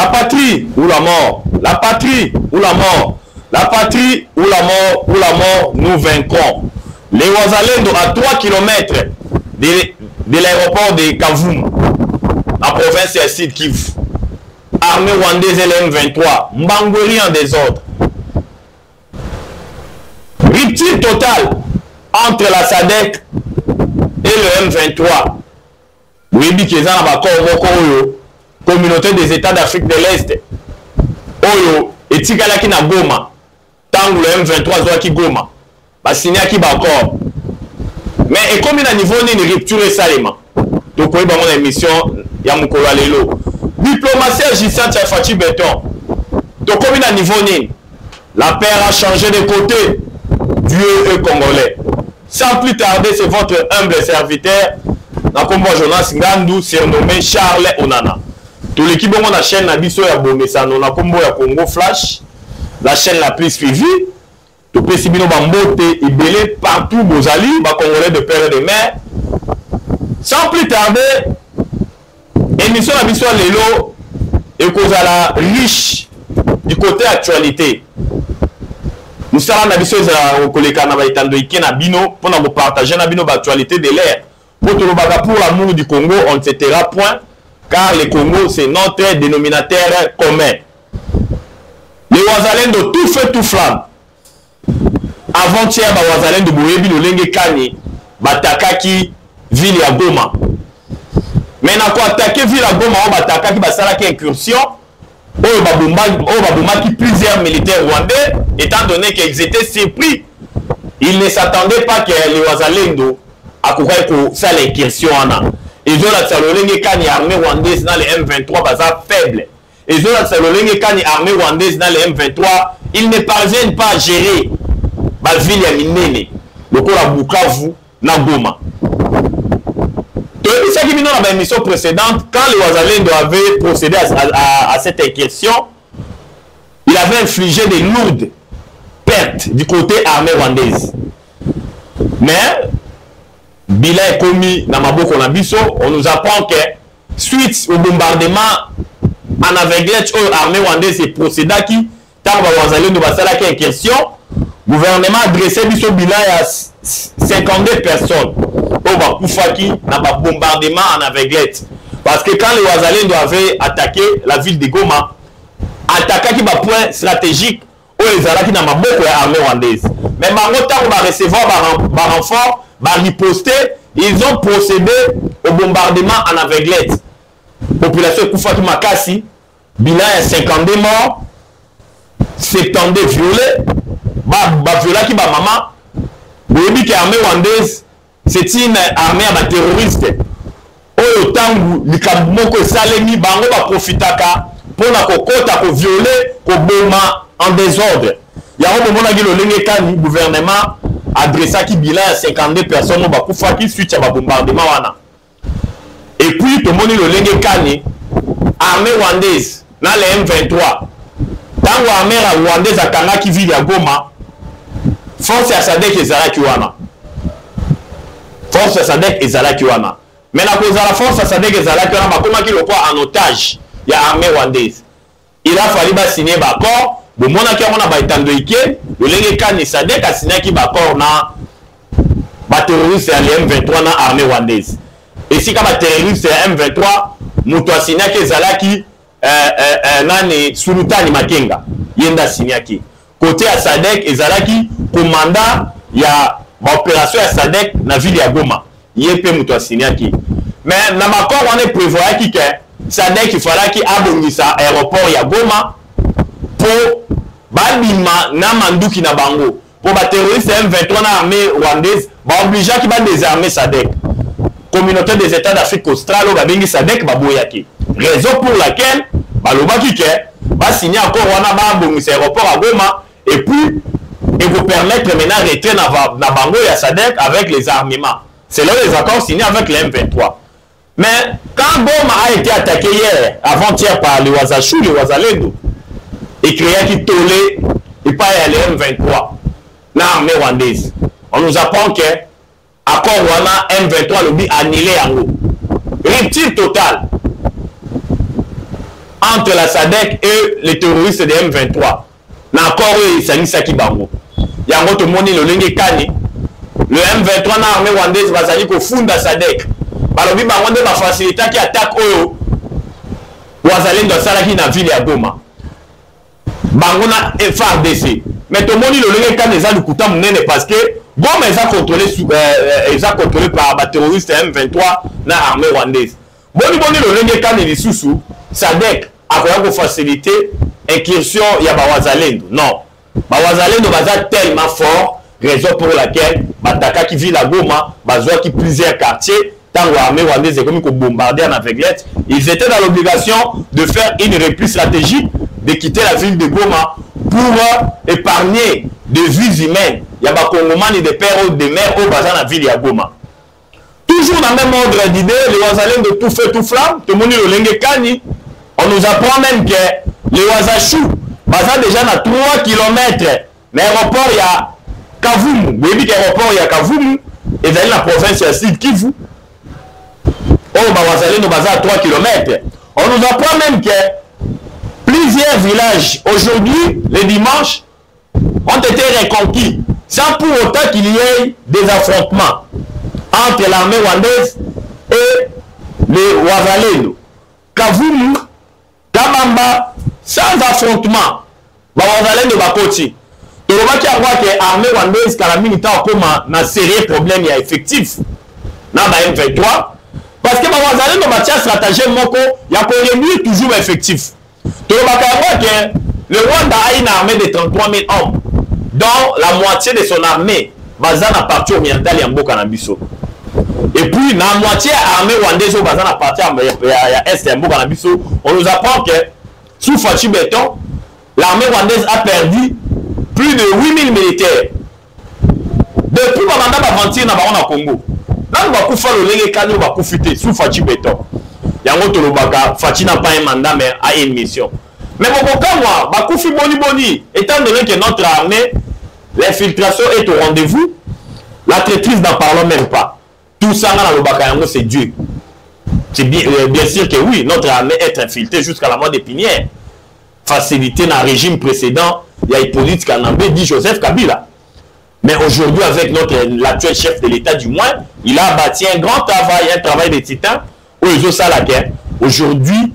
La patrie ou la mort. La patrie ou la mort. La patrie ou la mort. Ou la mort, nous vaincrons. Les Wazalendo à 3 km de l'aéroport de Kavoum, en province de Sud Kivu. Armée rwandaise et M23. Mbangweri en désordre. Rupture totale entre la SADC et le M23. Oui, Bikezan Oyo, communauté des États d'Afrique de l'Est. Oyo, et Tikalaki na Goma. Tant le M23 Zoaki Goma. Basignaki Bakor. Mais et comme il a niveau d'une rupture récemment. Donc, oui, mon émission, Yamukolo Lelo. Diplomatie agissante à Fatih Béton. Donc, comme il a niveau la paire a changé de côté. Dieu est congolais. Sans plus tarder, c'est votre humble serviteur, dans le journal Ngandou, surnommé Charles Onana. Tout l'équipe de la chaîne Nabiso ya Bomesano, na Combo ya Congo Flash, la chaîne la plus suivie. Tout le Sibino Bambote et Belé partout, Bozali, bas Congolais de père et de mère. Sans plus tarder, émission Nabiso Lelo est causala riche du côté actualité. Nous savons que pour partager l'actualité de l'air. Pour l'amour du Congo, on ne se taira point, car le Congo, c'est notre dénominateur commun. Les Wazalendo, tout feu, tout flamme. Avant-hier, les Wazalendo, Boyebi, Lolenge Kani, Batakaki, ville ya Goma. Mais n'a pas attaqué ville ya Goma, Batakaki, Basalaki incursion. Qui plusieurs militaires rwandais, étant donné qu'ils étaient surpris. Ils ne s'attendaient pas que les Wazalendo a fait l'incursion. Ils ont la Salolenge Kani armée rwandaise dans les M23 bazar faible. Ils ont la Salolenge Kani armée rwandaise dans les M23. Ils ne parviennent pas à gérer la ville ya Minene, le corps à Bukavu, na Goma. C'est qui dans la émission précédente, quand les Wazalendo avaient procédé à cette incursion, il avait infligé de lourdes pertes du côté armée rwandaise. Mais, bilan est commis dans Maboko Nabiso, on nous apprend que suite au bombardement en aveuglette, l'armée rwandaise est procédé qui, tant que les Wazalendo basala qui incursion, le gouvernement a dressé biso bilan à 52 personnes. Koufaki n'a pas bombardement en aveuglette. Parce que quand les Wazalendo avaient attaqué la ville de Goma, attaqué qui va point stratégique, les Araki n'a pas beaucoup d'armée rwandaise. Mais quand on va recevoir par renfort, par riposter, ils ont procédé au bombardement en aveuglette. Population Koufaki Makasi, bilan à 52 morts, 72 violés, violés qui va maman, vous avez dit que l'armée rwandaise, c'est une armée à terroriste. Au temps où les Kabumoko Salemi Bango va profiter pour la cocotte, pour violer, pour bomba en désordre. Il y a un moment où le gouvernement a adressé qui bilan à 52 personnes pour faire qui suite à bombardement. Et puis, tout le monde le Lengekani, armée rwandaise, dans les M23, dans l'armée rwandaise à Kanga qui vit à Goma, force à Sadek et Zara Kiwana. Force à Sadek et Zala Kiwana. Mais la cause de la force à Sadek et Zala Kiwana, comment qu'il le croit en otage, il y a l'armée rwandaise. Il a fallu signer d'accord. Le monde qui a été ike, le Lengekan et Sadek a signé qui d'accord na terroriste et M23 dans l'armée rwandaise. Et si comme terroriste et M23, nous avons signé que Zala qui nani Sulutani Makenga, yenda signé qui. Côté à Sadek et Zala qui commandant, il y a l'opération à Sadek na ville ya Goma. Yépe muto signaki. Mais na makor on est prévoit qui que Sadek il fallait qu'il abonisse à aéroport ya Goma pour balima na manduki na bango. Pour ba terroriste M23 na armée rwandaise, ba obligé qui va désarmer Sadek. Communauté des États d'Afrique australe ba bengi Sadek ba boyaki. Raison pour laquelle ba lobaki que ba signer encore wana ba abonisse aéroport à Goma et puis et vous permettre maintenant de rentrer dans Bango et à Sadek avec les armements. C'est là les accords signés avec les M23. Mais quand Goma a été attaqué hier, avant-hier par les Wazachou, les Wazalendo, et créé qui tolé, et pas les M23, l'armée rwandaise, on nous apprend que accord Wana M23 le dit annulé en haut. Rupture totale. entre la SADC et les terroristes de M23. N'accord esangisaki bango. Yango tomoni lolenge kani. Le M23 na armée rwandaise bazali kofunda SADC. Balobi bango nde ba facilitaki attaque oyo. Wazalendo asalaki na ville ya Goma. Bango na FARDC. Mais tomoni lolenge kani eza lukuta munene parce que Goma eza contrôlé par les terroristes M23 na armée rwandaise. Boni lolenge kani lisusu SADC akoya faciliter incursion ya bawazalendo. Non. Bawazalendo baza tellement fort, raison pour laquelle bataka qui vit la Goma, bazwa qui plusieurs quartiers, tant l'armée rwandaise est comme bombarder en aveuglette, ils étaient dans l'obligation de faire une repli stratégique, de quitter la ville de Goma pour épargner des vies humaines. Il y a des Congomans et des pères ou des mères au bazar dans la ville de Goma. Toujours dans le même ordre d'idée, les Wazalendo de tout feu, tout flamme, tout le monde est le Kani. On nous apprend même que les Wazachou, bazar déjà à 3 km, mais l'aéroport il y a Kavumu. Vous voyez que l'aéroport il y a Kavumu, et dans la province il y a Sud Kivu. Oh, Wazalendo bazar à 3 km. On nous apprend même que plusieurs villages, aujourd'hui, les dimanches, ont été reconquis, sans pour autant qu'il y ait des affrontements entre l'armée rwandaise et les Wazalendo. Kavumu, Kamamba, sans affrontement, Wazalendo Bakoti. Et on va dire que l'armée rwandaise, quand la militaire comme un sérieux problème effectif dans la M23, parce que Wazalendo Batia stratégie moko, il y a qu'on réduit toujours effectif. Et on va dire que le Rwanda a une armée de 33 000 hommes, dont la moitié de son armée basée dans la partie orientale et en Bokanabiso. Et puis, dans la moitié armée rwandaise basée dans la partie est et en Bokanabiso, on nous apprend que sous Fachi Béton, l'armée rwandaise a perdu plus de 8000 militaires. Depuis Bamanda Bavantir dans le Congo, là nous allons faire le légé cadeau, nous allons faire sous Fachi Béton. Yango Tolobaka, Fachi n'a pas un mandat mais a une mission. Mais pourquoi moi, Bakoufi Boni, étant donné que notre armée, l'infiltration est au rendez-vous, la traîtrise n'en parlons même pas. Tout ça dans le Bakayango, c'est Dieu. C'est bien sûr que oui, notre armée est infiltrée jusqu'à la mort des Pinières. Facilité dans le régime précédent, il y a Hippolyte Kanambé, dit Joseph Kabila. Mais aujourd'hui, avec l'actuel chef de l'État du moins, il a bâti un grand travail, un travail de titan, où ils ont ça la guerre. Aujourd'hui,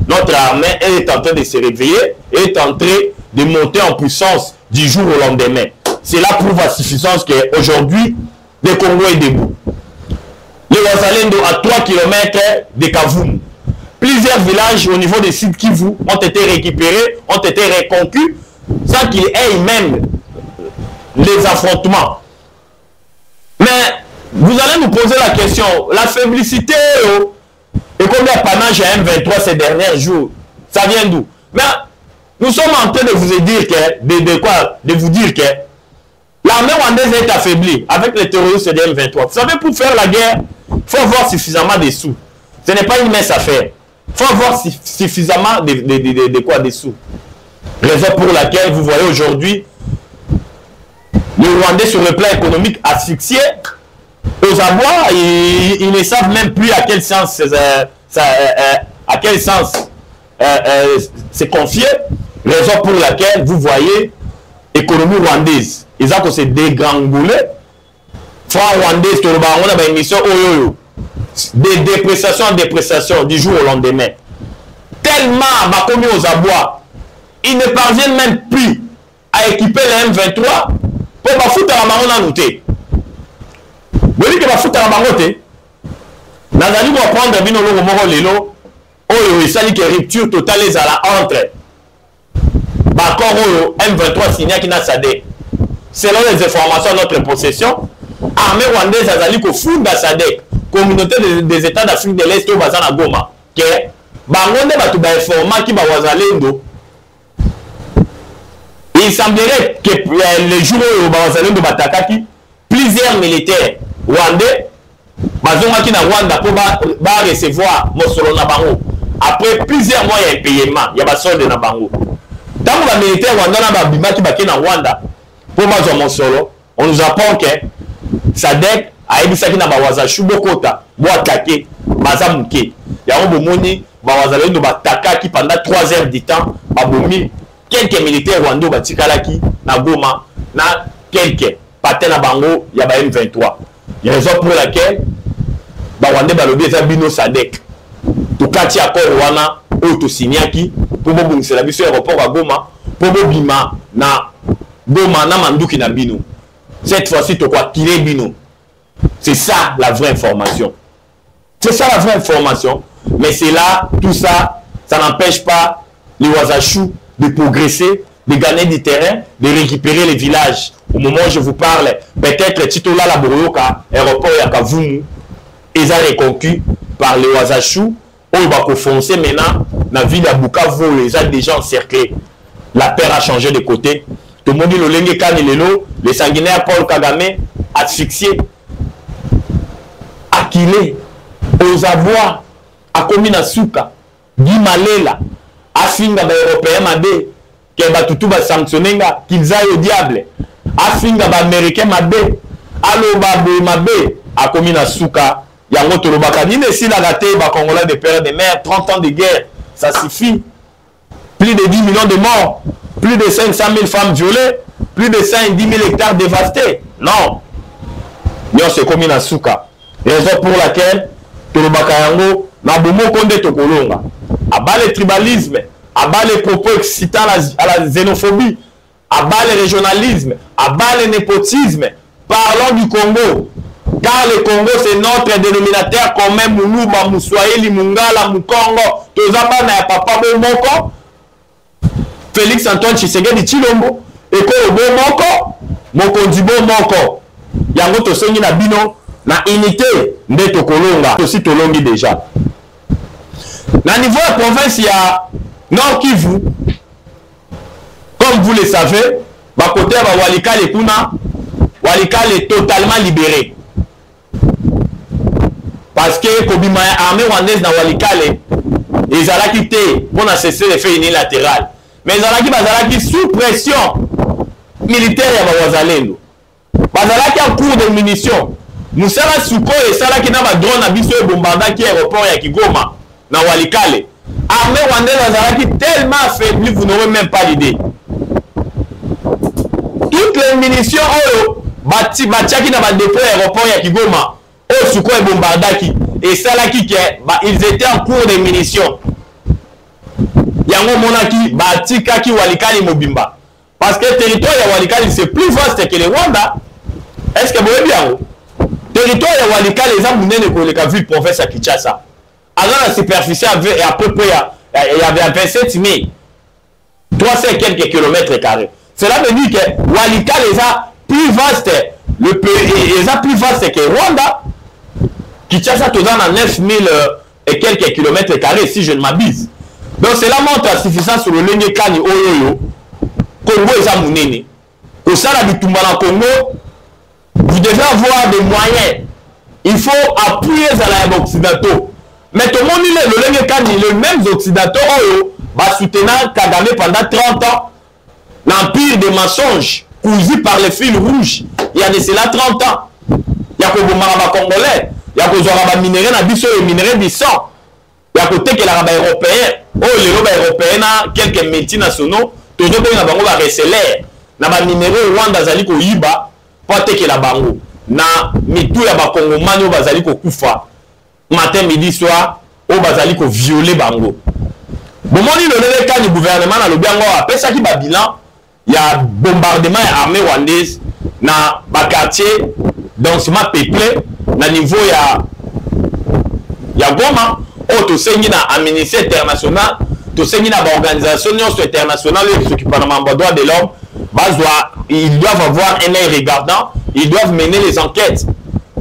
notre armée est en train de se réveiller et est en train de monter en puissance du jour au lendemain. Cela prouve à suffisance qu'aujourd'hui, le Congo est debout. Les Wazalendo à 3 km de Kavumu. Plusieurs villages au niveau des Sud Kivu ont été récupérés, ont été reconquis, sans qu'il y ait même les affrontements. Mais vous allez nous poser la question, la faiblicité et combien de panache à M23 ces derniers jours, ça vient d'où? Mais nous sommes en train de vous dire que, de vous dire que l'armée rwandaise est affaiblie avec les terroristes de M23. Vous savez, pour faire la guerre, il faut avoir suffisamment de sous. Ce n'est pas une mince affaire. Il faut avoir suffisamment de sous. Raison pour laquelle vous voyez aujourd'hui les Rwandais sur le plan économique asphyxiés aux abois, ils ne savent même plus à quel sens c'est confié. Raison pour laquelle vous voyez l'économie rwandaise. Ils ont se dégrangoulé. Franc rwandais, on a une émission de dépréciation en dépréciation du jour au lendemain. Tellement commis aux abois, ils ne parviennent même plus à équiper les M23 pour foutre la marron à noter. Vous voyez que va foutre la marron, Nazali va prendre Bino Logo Moro Lelo, il s'agit de rupture totale entre Bakoro M23 signé qui n'a SADC. Selon les informations de notre possession, l'armée rwandaise a dit que funda SADC, communauté des États d'Afrique de l'Est au Bazan à Goma, que Bangonde va tout informar qui va Wazalendo. Il semblerait que les jours où Wazalendo Batakaki, plusieurs militaires rwandais, Bazongaki na Rwanda pour recevoir Mosolo Nabango. Après plusieurs mois, il y a un paiement, il y a un solde de Nabango. Tant que les militaires rwandais na Rwanda, pour Mosolo, on nous apprend que SADC a dit que na Bawaza Shubokota, Boatake, Bazamuke. Il y a un bomoni, Bawazalendo batakaki pendant 3 heures de temps, babomi quelques militaires rwandais batikalaki na Goma na quelques patins na bango ya ba M23. Il y a raison pour laquelle Rwandais balobi eza bino Sadek. Tukati accord wana oyo to signaki pour bobungisela biso aéroport à Goma pour bobima na Goma na manduki na bino. Cette fois-ci to quoi tirer bino. C'est ça la vraie information. C'est ça la vraie information. Mais c'est là, tout ça, ça n'empêche pas les Ouazachou de progresser, de gagner du terrain, de récupérer les villages. Au moment où je vous parle, peut-être Titola la Boroyoka, aéroport Yakavumu, ils ont reconquis par les Ouazachou, où ils vont foncer maintenant dans la ville de Bukavu, ils ont déjà encerclé. La paix a changé de côté. Tout le monde dit le Lengue Kanilelo, les sanguinaires Paul Kagame, asphyxiés, acquilés, aux avoirs, à Komina Souka, Guy Malela, Afinga ba Européen Mabe, qui va tout sanctionner, qu'ils aillent au diable, Afinga ba Américain Mabe, Allo Babe Mabe, à Komina Souka, Yango Torobaka, ni si la gâté, ba Congolais de père de mère, 30 ans de guerre, ça suffit. Plus de 10 millions de morts, plus de 500 000 femmes violées, plus de 110 000 hectares dévastés. Non. Nous c'est Komina Souka. Raison pour laquelle Torobaka Yango, Nabomo Konde Tokolonga, abat le tribalisme, abat les propos excitants à la xénophobie, abat le régionalisme, abat le népotisme. Parlons du Congo, car le Congo c'est notre dénominateur commun. Moulouba, Moussoaïli, Mungala, Moukongo, Tozaba na papa Bomoko, Félix Antoine Tshisekedi Tshilombo, Eko Bomoko, Mokondibo Moko, Yango Tosongi na bino, na unité de Tokolonga, aussi Tolongi déjà. Na niveau de province, il y a Nord Kivu. Comme vous le savez, bah côté bah Walikale et Kuna, Walikale est totalement libéré. Parce que Kobima armée rwandaise na Walikale, ils ont quitté pour cesser les faits unilatéraux. Mais ils ont quitté sous pression militaire ya Wazalendo. Bazalaki en cours de munitions. Moussala Souko et Sala qui n'a pas drone à biso et bombardaki aéroport ya Kigoma. Na Walikale. Armée rwandaise Azaraki tellement affaibli, vous n'aurez même pas l'idée. Toutes les munitions, Batiaki na dépôt aéroport ya Kigoma, oh Souko et bombardaki. Et Salaki, ils étaient en cours de munitions. Yango Monaki, Batikaki Walikale Mobimba. Parce que le territoire de Walikale c'est plus vaste que le Rwanda. Est-ce que vous voyez bien? Le territoire de Walikale, les hommes ne pas vu le province à Kinshasa. Alors la superficie avait à peu près, il y avait 27 000, 300 et quelques kilomètres carrés. Cela veut dire que Walikale est plus vaste, le pays est plus vaste que Rwanda. Kinshasa tout dans 9 000 et quelques kilomètres carrés, si je ne m'abuse. Donc cela montre la suffisance sur le Lengue Kani Oyoyo. Congo est mounene. Au sein de Bitumbala Congo, vous devez avoir des moyens. Il faut appuyer à les occidentaux. Mais tout le monde, le Lengue Kani, les mêmes occidentaux, va soutenir Kagame pendant 30 ans. L'empire des mensonges, cousu par les fils rouges, il y a de cela 30 ans. Il y a que les Congolais, il y a que les minéraux, les minéraux du sang. Il y a côté que les Européens, les Européens, quelques multinationaux, tout le monde va receler. Les minéraux Rwanda zali ko yiba, pour que la bango. Na mitou ya ba Congomani bazali ko kufa. Matin, midi, soir, au bazali ko violer bango. Bon, moi, le cas du gouvernement dans le Biango, après ça qui va bilan, il y a bombardement armée rwandaise dans le quartier densément peuplé, dans le niveau il y a Goma, où tu sais qu'il y a un ministère international, tu sais qu'il y a une organisation internationale qui s'occupe des droits de l'homme, ils doivent avoir un œil regardant, ils doivent mener les enquêtes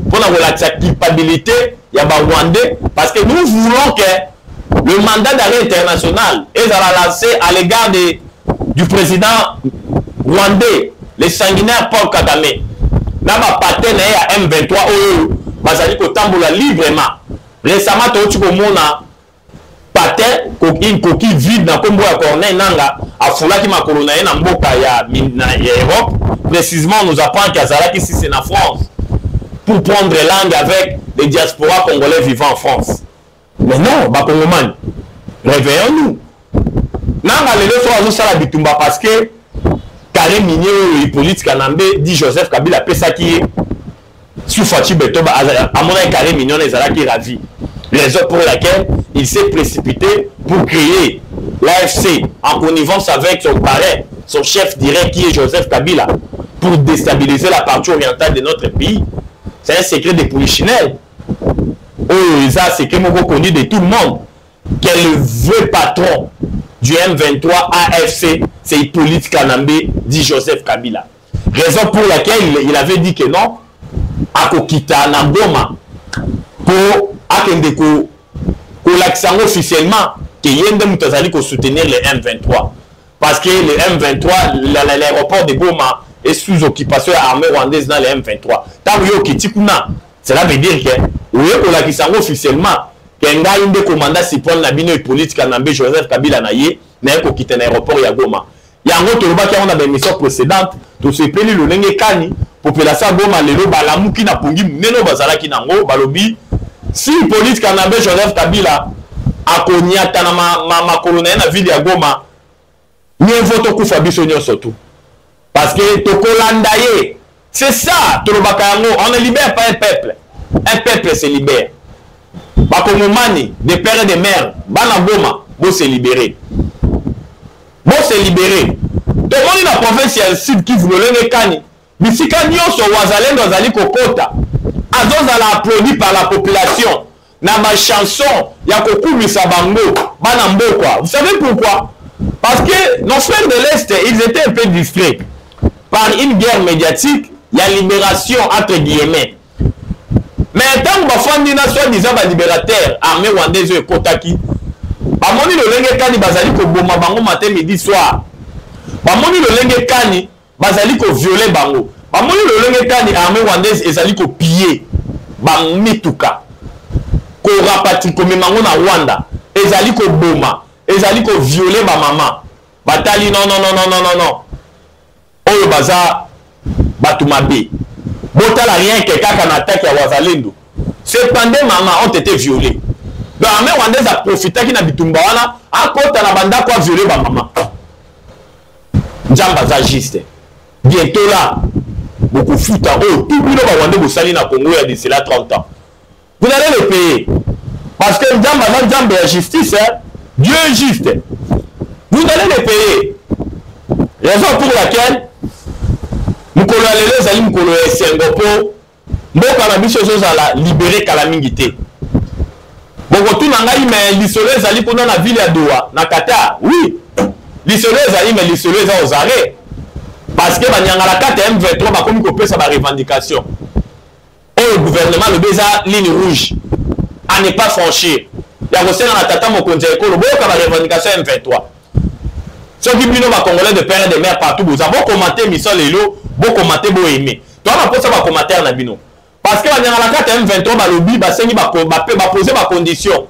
pour la culpabilité, il y a des Rwandais, parce que nous voulons que le mandat d'arrêt international est lancé à l'égard du président rwandais, les sanguinaires Paul Kagame. N'a pas partenaire à M23 bazali ko tambola librement. Récemment, tu as vu patin une coquille vide dans Kombo à Corneille Nanga à Foula qui m'a colonisé dans Mboka ya Europe. Précisément, on nous apprend qu'Azara ici c'est en France pour prendre langue avec les diasporas congolais vivant en France. Mais non, Bakongomani. réveillons-nous. Nanga lelo so azo sala bitumba parce que carré minier Hippolyte Kanambe dit Joseph Kabila pesa qui sous Fatou Betoba à mon carré mignon les ala qui ravi. Raison pour laquelle il s'est précipité pour créer l'AFC en connivence avec son parrain, son chef direct qui est Joseph Kabila, pour déstabiliser la partie orientale de notre pays. C'est un secret de Polichinelle. Oh, ça c'est que moi connu de tout le monde. Quel est le vrai patron du M23 AFC, c'est Hippolyte Kanambe, dit Joseph Kabila. Raison pour laquelle il avait dit que non, à Kokita Namboma, pour l'accent officiellement que Yende Moutazali pour soutenir le M23. Parce que le M23, l'aéroport de Goma est sous occupation armée rwandaise dans le M23. Tant que cela veut dire que oui, pour l'accent officiellement, Kenga inde commanda Sipon Nabino et politique Kanambe Joseph Kabila naye n'a ko quitter l'aéroport ya Goma. Yango toloba ki on a des missions précédentes to se peli le lenge kani population Goma lelo balamuki na pongi neno bazala ki nango balobi si politique Kanambe Joseph Kabila akonyata na ma colonel na ville ya Goma mieux voto kufa biso nyonso tout parce que tokolanda ye c'est ça toloba yango on ne libère pas un peuple se libère. Bakomomani, des pères et des mères, Bana Goma, bon se libérer. Bon se libérer. Tout le monde dans la province, il y a un site qui vous le kani. Mais si quand nous sommes wazalen dans Zali Kokota, Azos a applaudi par la population. Dans ma chanson, il y a beaucoup de Sabango, Banambo quoi. Vous savez pourquoi? Parce que nos frères de l'Est, ils étaient un peu distraits. Par une guerre médiatique, il y a libération entre guillemets. Mais tant que Bafandi na soi-disant libérateur armée rwandaise et Kotaki, bamoni le lenge kani bazali ko boma bango matin midi soir. Bamoni le lenge kani bazali ko violer bango. Bamoni le lenge kani armée rwandaise ezali ko piller bang mituka. Ko rapatri ko memango na Rwanda, ezali ko boma, ezali ko violer ba maman. Batali non. Oyo baza batumabe. Botala rien que quelqu'un attaque à Wazalendo. Cependant, maman ont été violés. Donc, l'armée rwandaise a profité qui n'a bitumba wana, à côté la banda quoi violer ma maman. Djamba juste. Bientôt là, beaucoup fout en haut. Tout le monde va rwandais Boussali na Congo il y a d'ici là 30 ans. Vous allez le payer. Parce que Djamba est justice, hein? Dieu est juste. Vous allez le payer. Raison pour laquelle mukolo alele zali mukolo esengopo mboka na biso zozala libéré kala mingi te boko tuna ngai mais lisolo ezali kuna na ville ya Doha na Qatar oui lisolo ezali mais lisolo eza aux arrêts parce que banyangala kata M23 bakomi kopesa ba revendication le gouvernement le beza ligne rouge à ne pas franchir ya kosena na tata mokonzi ekolo boka ba revendication M23 soki bino ba congolais de père et de mère partout vous avez commenté mission lelo beaucoup commenter beau aimer toi on a posé ma commentaire na bino parce que la carte M23 balobi basengi ba poser ma condition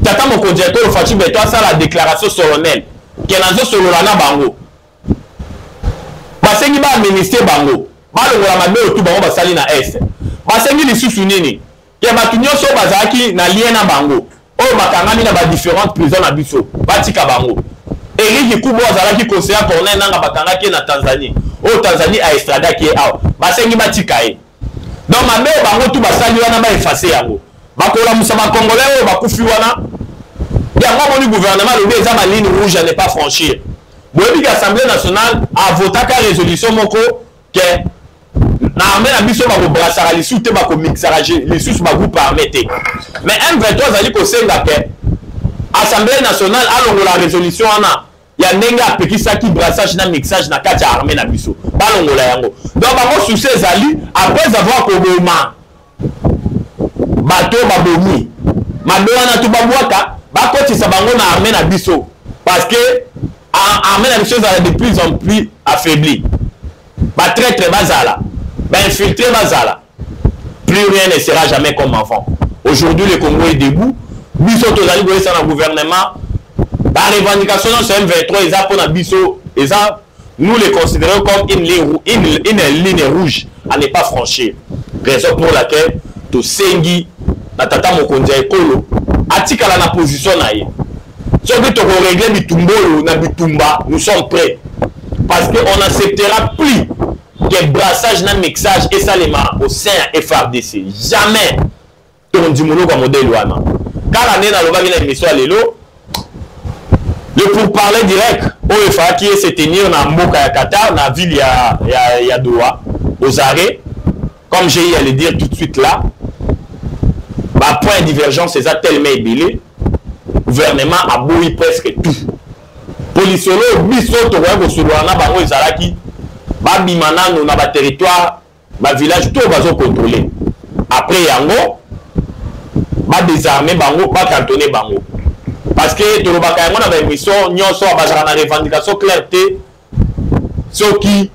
tata mon conducteur Fatou Betoba ça la déclaration solennelle que nazo solola na bango basengi ba ministère bango balongola mabe tout bango basali na est basengi lisusu nini ke batu nyonso bazaki na lien na bango oyo bakangami na ba différentes prisons na biso batika bango Eric Kubo azalaki conseiller corner nanga bakangaki na Tanzanie. Au Tanzanie a extrada qui est out. Basengi batika e. Donc mabe bango tout basali wana ba effacer yango. Bakola musaba congolais o bakufi wana. Yango moni gouvernement le eza ma ligne rouge à ne pas franchir. Boyebi l'Assemblée nationale a voté ka résolution moko que na armée na biso ba ko brassara li soute ba ko mixarage les sous ba groupe armé te. Mais M23 azali ko senga ke Assemblée nationale a longo la résolution ana ya ndenge apekisaki brassage na mixage na kati ya armée na biso balongo la yango donc bango souci ezali après avoir koboma bato babomi madoa na to babwaka bakotisa bango na armée na biso parce que armée na biso ezala de plus en plus affaibli batraître bazala infiltré bazala plus rien ne sera jamais comme avant. Aujourd'hui le Congo est debout. Biso tozali koyesa na gouvernement la revendication sur M23 eza pour na biso eza nous les considérons comme une ligne rouge à ne pas franchir. Raison pour laquelle to sengi na tata mokonzi ekolo atikala na position na ye. Soki toko régler bitumbolo na bitumba, nous sommes prêts. Parce qu'on n'acceptera plus que brassage na mixage et ça les mains au sein FRDC. Jamais. Ton dimolo comme modèle wana. Car l'année dans le bas de l'émission à l'élo, le pourparler direct, au FA qui est se tenir dans Mboka ya Qatar, dans la ville ya Doha, aux arrêts, comme j'ai eu à le dire tout de suite là, bah, point de divergence, c'est ça tellement ébélé, le gouvernement a bouilli presque tout. Policiers, biso, touroi, Soloana, bango, Izaraki, bah, bimana, nous, dans le territoire, bah, village, tout va se contrôler. Après, yango, bah, désarmer, bango, bah, cantonner, bango. Parce que tout le monde a une mission, nous avons une revendication clarté, ce qui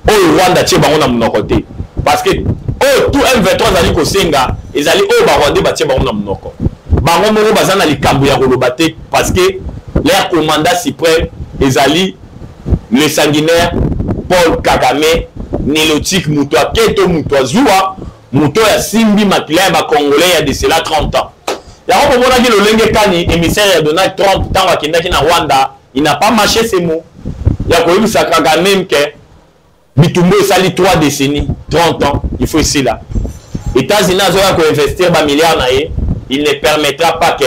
au Rwanda tient mon côté. Parce que tout M23 ali kosenga, ils allaient au Rwanda battre mon monoko. Bango moko bazana li kambu ya kolobate parce que leur commandant suprême ils allaient le sanguinaire Paul Kagame Nilotik Mutoa Keto Mutoa Zua Mutoa ya Simbi Makila ba Congolais il y a de cela 30 ans. Il y a un moment où le Kani, émissaire de Donald Trump, tant qu'il est en Rwanda, il n'a pas marché ces mots. Il y a quand même ça même que Bitumbo sali 3 décennies, 30 ans, il faut ici là. Les États-Unis ont investir des milliards, il ne permettra pas que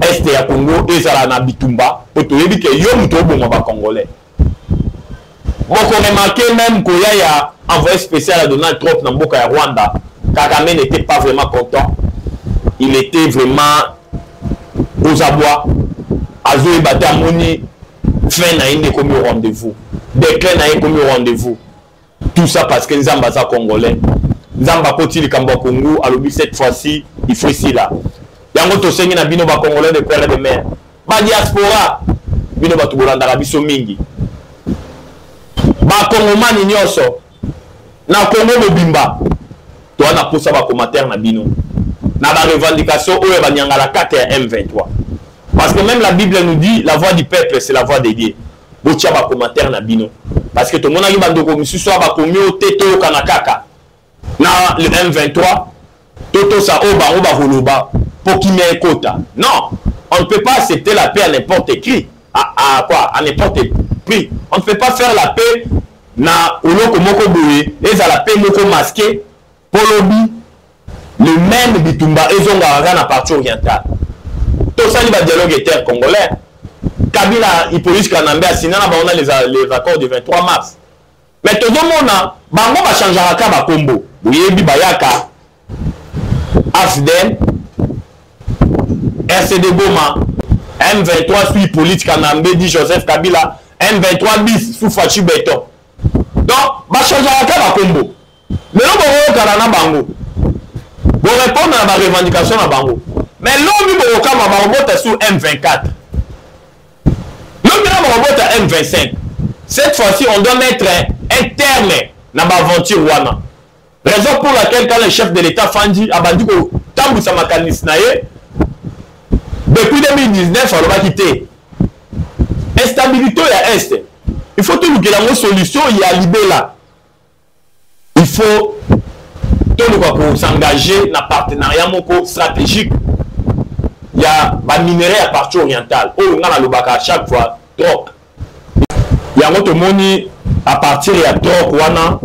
Est et Congo et Zalana Bitumba, pour te dire que Yom Tobo va Congolais. Bon, on remarque même qu'il y a un envoyé spécial à Donald Trump dans Mboka Rwanda. Kagame n'était pas vraiment content. Il était vraiment aux abois. Azo et Batamoni, fin n'a pas commis au rendez-vous. Déclin n'a pas commis au rendez-vous. Tout ça parce que Nzamba sa Congolais. Nzamba Koti le Kamba Congo, à l'objet cette fois-ci, il faut ici là. Yango Tosengi na bino ba Congolais de Kwela de mer. Ba diaspora, bino ba Tugolanda la biso mingi. Ba Congomani nyoso, na Congo mobimba. Toi na posa ba commentaire na bino. Na ba revendication oyo ba nyangala 4 ya M23. Parce que même la Bible nous dit la voix du peuple c'est la voix de Dieu. Botia ba commentaire na bino. Parce que tout le monde a dit bandoko misusu ba komi o teto kanakaka. Na le M23 toto sa oba holoba pour qui met quota. Non, on ne peut pas accepter la paix à n'importe qui. À quoi? À n'importe prix. On ne peut pas faire la paix na oloko moko boye et à la paix moko masqué pour lobby le même bitumba ezonga na partie orientale. Tout ça il va dialogue inter-congolais. Kabila Hippolyte Kanambe a signé les accords du 23 mars. Mais tout le monde bango va changer à ba combo. Buyebi bayaka AFDEN RCD Goma M23 sous Hippolyte Kanambe dit Joseph Kabila M23 bis sous Fachi Beton. Donc va changer à ba combo. Mais non bon kana bango. Bon répondre à la revendication à bango. Mais l'homme bon kama bango sous M24. L'homme bango à M25. Cette fois-ci on doit mettre un terme dans l'aventure wana. Raison pour laquelle quand le chef de l'État Fandi a dit que Tambou Samakanis Naye, depuis 2019, on va quitter. Instabilité à Est. Il faut tout que la solution, il y a libé là. Il faut tout pour s'engager dans un partenariat stratégique. Il y a des minéraux à partie orientale. Oh, on a le bac à chaque fois. Troc. Il y a un autre monde à partir de Troc, wana.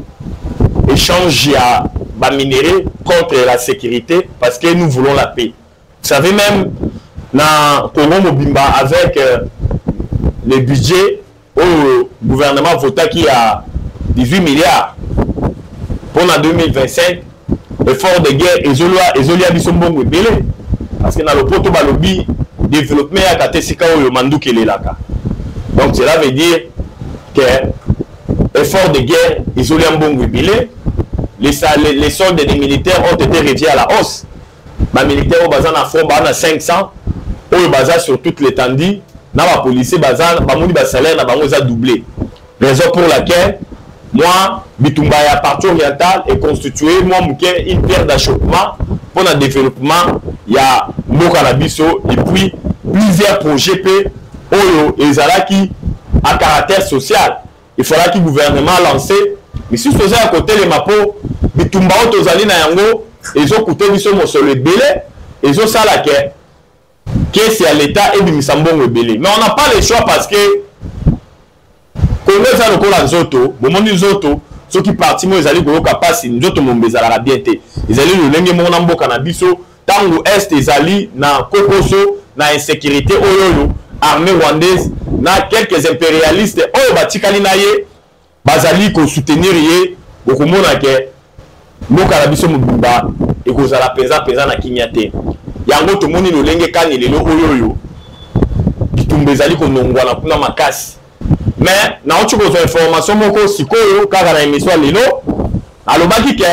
Échange à minéraux contre la sécurité parce que nous voulons la paix. Vous savez même dans Congo Mobimba avec le budget au gouvernement voté qui a 18 milliards pour la 2025 effort de guerre Ezolia Bisombongo belé parce que dans le poto balobi développement à Katesika ou Mandou Kelelaka. Donc cela veut dire que effort de guerre Ezolia Mbongo belé. Les soldes des militaires ont été réduits à la hausse. Les militaires ont besoin de 500, ont besoin sur toute l'étendue. Les policiers ont salaire a doublé. Raison pour laquelle, moi, Bitumba à partie orientale est constitué, moi, une pierre d'achoppement pour le développement. Il y a Mokanabiso et puis plusieurs projets Oyo et Zalaki à caractère social. Il faudra que le gouvernement lance. Mais si vous à côté les mapo, Bitumba Tozali na yango, ils ont coûté sur le belé, ils ont ça là que c'est à l'État et du Sambon rebelle. Mais on n'a pas le choix parce que Congo ça le cola Zoto, bon mon Zoto, ceux qui partent moi ils allaient au capacité, nous autres mon bezala la bien té. Ils allaient le lenge mon ambo canabiso, tango est ils allaient na kokoso, na insécurité oyoyo, armée rwandaise, na quelques impérialistes oyo batikali na ye, bazali ko soutenir ye, bokomona ke mboka na biso mobimba ekozala penza na kinyate. Yango to moni lo lenge kani lelo oyoyo. Kitumba ezali ko nongwana kuna makasi. Mais na otu ko information moko sikoyo kaka na émission lelo alobaki ke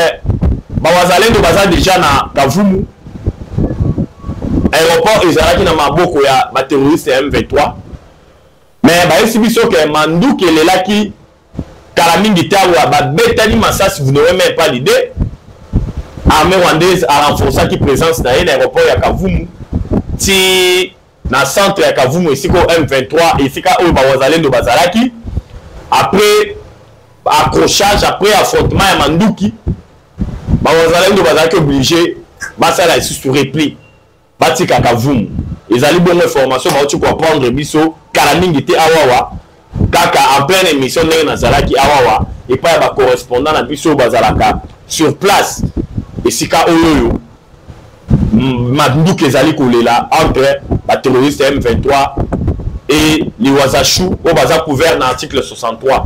bawazalendo baza déjà na Kavumu. Aéroport ezalaki na maboko ya ba terroriste M23. Mais ba esi biso ke manduki elelaki kala mingi tawa ba betani masasi, vous n'aurez même pas l'idée. Armée rwandaise a renforcé sa présence dans l'aéroport ya Kavumu. Si na centre ya Kavumu ici ko M23 ici ka o bawazalendo bazalaki après accrochage, après affrontement ya manduki bawazalendo bazalaki obligé basala ici sous repli batika Kavumu. Ezali bonne information ba tu comprendre biso kala mingi te awawa kaka en pleine émission ndenge nazalaki awawa et pas ba correspondant na biso bazalaka sur place. Et si ka oyoyo manduki ezali kolela entre la terroriste M23 et les Wazachou au baza couvert dans l'article 63.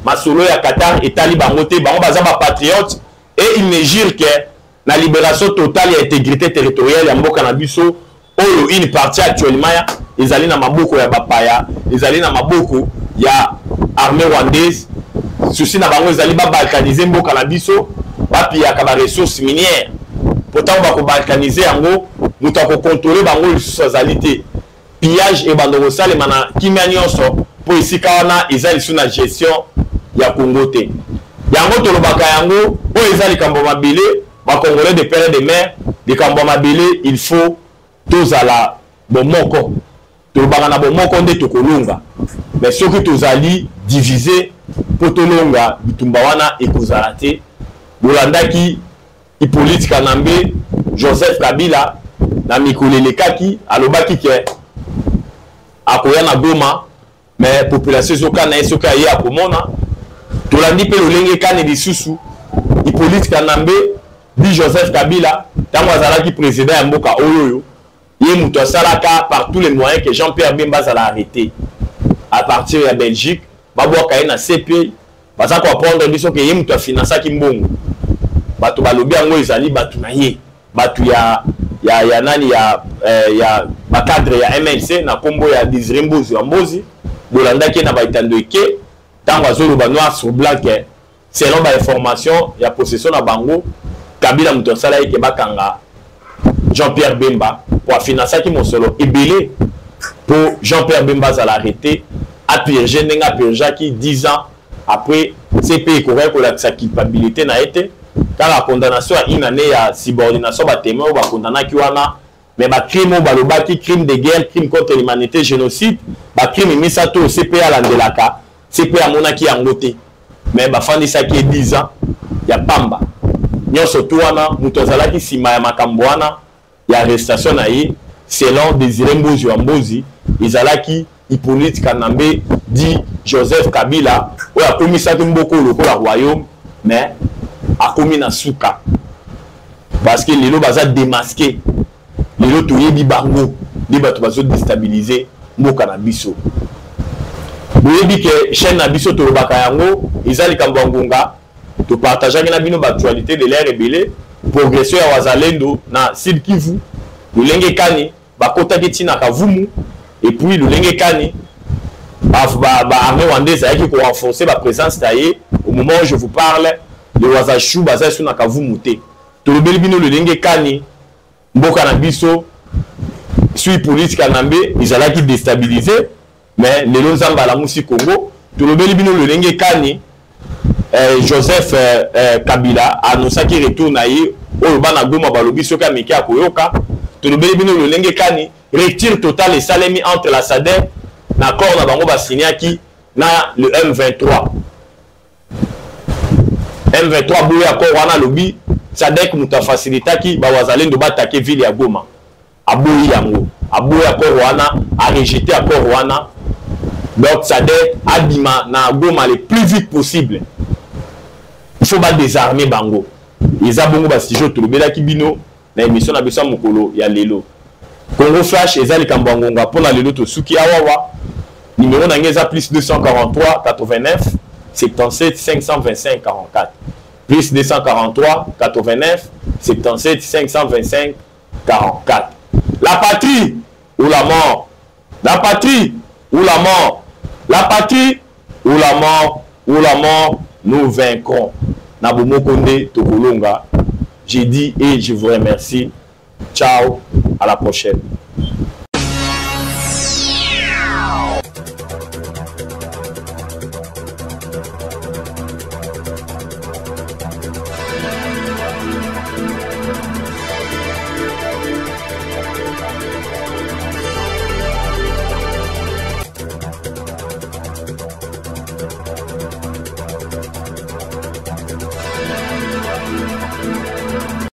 Masolo ya Qatar etali bangote bango baza ba patriote et il me jure que la libération totale et intégrité territoriale ya mboka na biso oyo une partie actuellement ya ezali na maboko ya bapaya, ezali na maboko ya armée rwandaise. Ceci na bango ezali ba balkaniser mboka na biso bapi ya kaba ressources minières. Pourtant on va ko balkaniser yango muta ko contrôler bango lisusalite pillage et bandoko sale mana kimia nyonso po isika wana ezali sous na gestion ya Congo te. Yango to lobaka yango o ezali kambo mabele ba congolais de père et de mère de kambo mabele il faut tozala bomoko to lobaka na bomoko nde to kolunga. Mais soki tozali diviser po tolonga bitumba wana ekozala te. Bolandaki Hippolyte Kanambe, Joseph Kabila, na mikolele kaki, alobaki ke akoya na Goma, mais population soka na soka ye akomona. Tolandi pe lolenge kane lisusu, Hippolyte Kanambe, di Joseph Kabila, tango azalaki président ya mboka oyoyo, ye muto asalaka par tous les moyens que Jean-Pierre Bemba zala arrêté. À partir de Belgique, babwaka ye na CP, baza ko apprendre biso ke ye muto afinançaki mbongo. Batu balobi yango ezali batu na ye batu ya nani ya bakadre ya MLC na kombo ya Désiré Mbozi bolandaki na baitando eke tango azoloba noir sur blanc que selon ba information ya possession na bango Kabila muto sala eke bakanga Jean-Pierre Bemba pour financer ki mosolo ebele pour Jean-Pierre Bemba za l'arrêté a purgé nenga purgaki 10 ans après CP correct ko la sa culpabilité na été car la condamnation à une année à subordination à témoin ou à condamner qui wana mais ba crime ou balobaki crime de guerre, crime contre l'humanité, génocide, ba crime misato au CPA landelaka, CPA monaki yangote. Mais ba fandi ça qui est 10 ans, ya pamba. Nyoso to wana mutozala ki sima ya makambo wana ya arrestation na ye selon Désiré Mbozi izalaki Hippolyte Kanambe dit Joseph Kabila ou a commis ça mboko lokola royaume mais a commis na suka parce que les lots baza démasqué les lots toyebi bango les bato bazo déstabiliser mboka na biso boyebi ke chaîne na biso to lobaka yango ezali kambo ngunga to partageaki na bino actualité de l'air rebelle progression ya wazalendo na Sud Kivu lolenge kani bakotaki tina Kavumu et puis lolenge kani armée rwandaise ayaki ko renforcer ba présence taillée au moment où je vous parle. Le Wazachou baza sur na Kavumu te. Tolobeli bino le lenge kani mboka na biso suis politique Kanambe izalaki déstabilisé mais les lozamba la musi Congo tolobeli bino le lenge kani Joseph Kabila annoncaki retour na ye oyo bana Goma balobi soka meki akoyoka tolobeli bino le lenge kani rupture totale et salemi entre la SADC na accord na bango basiniaki na le M23 boya ko wana lobi SADC muta facilitaki ba wazalendo batake ville ya Goma aboyi yango aboyi accord wana a rejeté accord wana donc SADC abima na Goma le plus vite possible il faut pas désarmer bango ils a bongo ba sijo tolobela kibino na émission na beso mokolo ya lelo Congo Flash ezali kambangonga pona lelo to suki awawa numéro na ngeza plus 243 89 77 525 44 plus 243 89 77 525 44. La patrie ou la mort, la patrie ou la mort, la patrie ou la mort, ou la mort, nous vaincrons. Nabomo Konde Tokolonga, j'ai dit et je vous remercie. Ciao, à la prochaine.